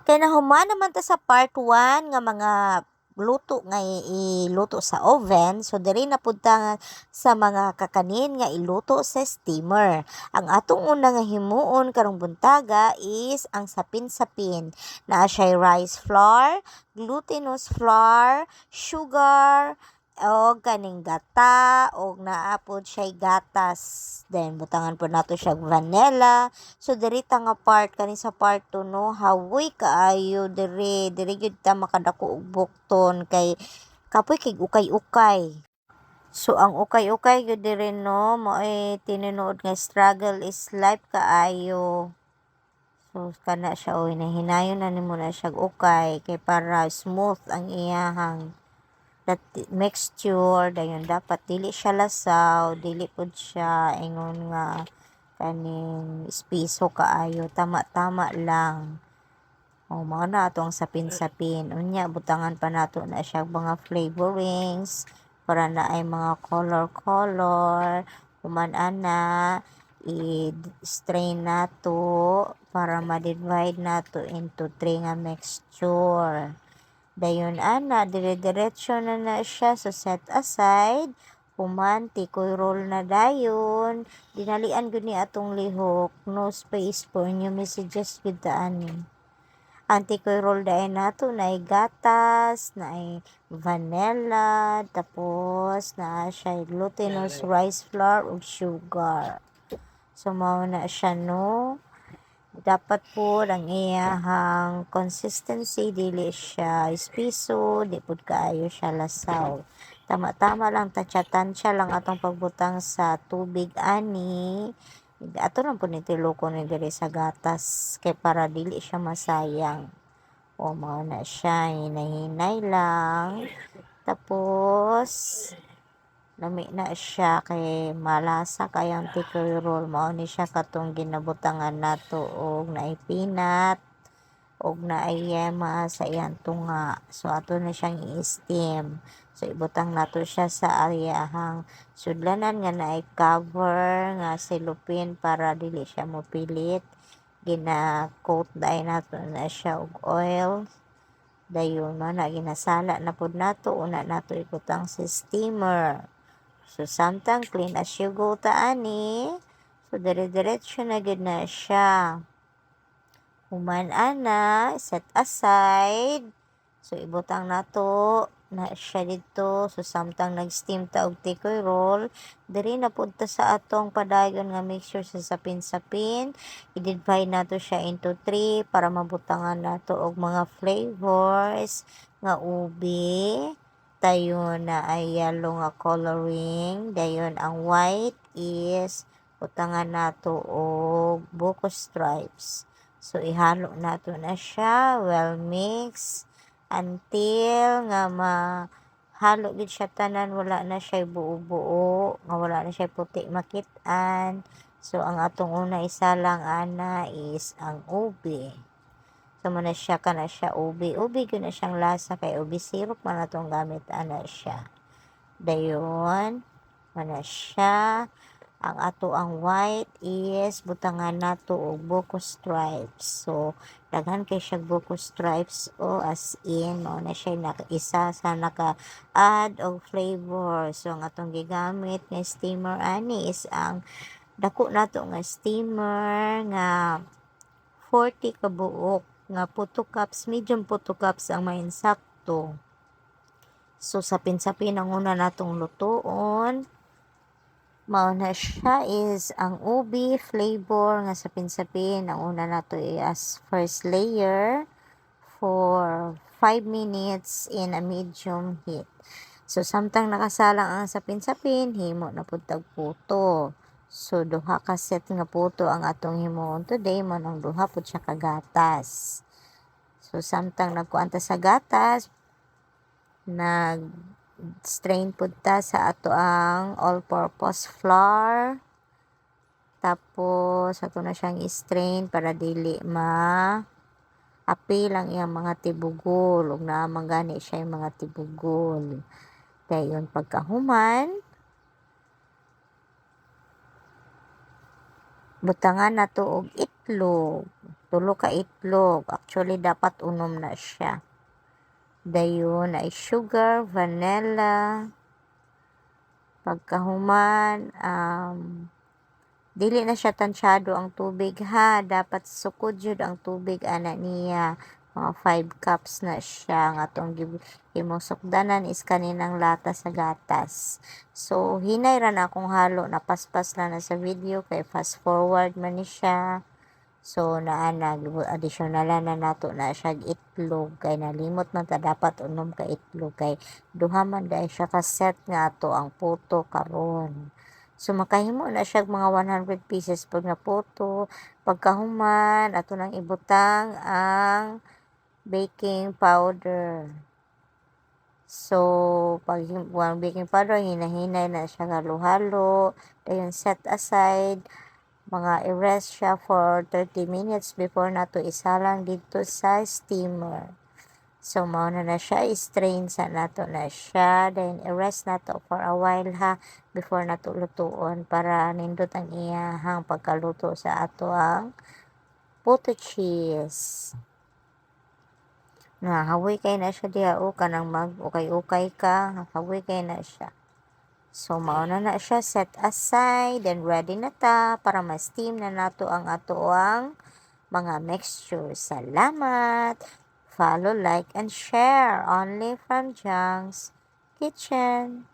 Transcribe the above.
Kay nahuman naman ta sa part 1 nga mga luto nga iluto sa oven. So diri na pud ta nga sa mga kakanin nga iluto sa steamer. Ang atong una nga himuon karong buntaga is ang sapin-sapin. Naa siya rice flour, glutinous flour, sugar, o kaning gata og naa pod siya gatas. Then butangan po nato siya vanilla. So diri ta nga part kani sa part 2 no, hawoy kaayo diri gyud ta makadako og bukton kay kapoy kay ukay-ukay. So ang ukay-ukay gyud diri no, mo'y tinuod nga struggle is life kaayo. So kana siya oy nahinayon na nimo na siya ukay kay para smooth ang iyahang mixture. Dayon dapat dili siya lasaw, dili pud siya ingon nga kaning espiso kaayo, tama-tama lang. O mao na atong sapin-sapin. Unya butangan pa nato na siya mga flavorings para na ay mga color. Human ana i-strain nato para ma-divide nato into 3 nga mixture. Dayon ana dire-diretso na siya so set aside. Human tikoy roll na dayon. Dinalian gud ni atong lihok, no space for new messages gud ta ani. Ang tikoy roll dayon nato naay gatas, naay vanilla, tapos naa siya glutinous rice flour ug sugar. So mao na siya no. Dapat po ang iyahang consistency dili siya espiso, di pud kaayo siya lasaw. Tama-tama lang tansya lang atong pagbutang sa tubig ani. Ato lang po ni tiloko ni diri sa gatas kay para dili siya masayang. O mao na siya, hinay-hinay lang. Tapos lami na siya kay malasa kayang tikoy roll. Mao ni siya katong ginabutangan nato og naay peanut og naay yema sa iyang tunga. So ato na siyang i-steam. So ibutang nato siya sa ariyahang sudlanan nga naay cover nga cellophane para dili siya mopilit. Gina-coat dai nato na siya og oil. Dayon na ginasala na pud nato, una nato ibutang sa steamer. So samtang clean as you go ta ani. So dire-diretso na gid na siya. Human ana set aside. So ibutang nato na siya dito. So samtang nag-steam ta og tikoy roll, diri na pud ta sa atong padayon nga mixture sa sapin-sapin. I-divide nato siya into 3 para mabutangan nato og mga flavors nga ubi. Dayon na ay yellow nga coloring. Dayon ang white is butangan nato og buko stripes. So ihalo nato na siya, well mix until nga mahalo gid siya tanan, wala na siya buo-buo, nga wala na siya puti makit-an. So ang atong una isalang ana is ang ube. So muna siya kana siya ube gyud na siyang lasa kay ube syrup man atong gamit ana siya. Dayon mana siya. Ang ato ang white is butangan nato og buko stripes. So daghan kay siya buko stripes o as in mao na siya isa sa naka-add og flavor. So ang atong gigamit nga steamer ani is ang dako nato nga steamer nga 40 ka buok nga puto cups, medium puto cups ang mainsakto. So sapin-sapin ang una natong lutoon. Mao na siya is ang ubi flavor nga sapin-sapin. Ang una nato as first layer for 5 minutes in a medium heat. So samtang nakasalang ang sapin-sapin, himo na pud tag puto. So duha ka set nga puto ang atong himuon today, mo nang duha pud siya ka gatas. So samtang nagkuan ta sa gatas, strain pud ta sa ato ang all-purpose flour. Tapos ato na siyang i-strain para dili apil ang iyang mga tibugol ug naamang gani siya yung mga tibugol. Dayon pagkahuman, butangan nato og itlog. tulo ka itlog. Actually, dapat unom na siya. Dayon ay sugar, vanilla, pagkahuman, dili na siya tansyado ang tubig ha. Dapat sukod jud ang tubig ana niya. Mga 5 cups na siya. Ang atong himusukdanan is kaninang lata sa gatas. So, hinay ra na akong halo. Napaspas na sa video kay fast forward man ni siya. So, additionalan na nato na siya itlog. Kay nalimot man ta dapat unom ka itlog. Kay duha man dahil siya ka set nga ato ang puto karon. So, makahimo na siya mga 100 pieces pag naputo. Pagkahuman, ato nang ibutang ang baking powder. So, pag ang baking powder, hinahinay na siya halo-halo. Dayon set aside. Mga i-rest siya for 30 minutes before nato isalang dito sa steamer. So, mauna na siya, i-strain sa nato na siya. Then, i-rest nato for a while ha, before nato lutuon para nindot ang iyahang pagkaluto sa ato ang puto cheese. Hawoy kay na siya diha o kanang mag-ukay-ukay ka, hawoy kay na siya. So, mauna na siya, set aside, then ready na ta para ma-steam na nato ang ato ang mga mixture. Salamat! Follow, like, and share only from Jang's Kitchen.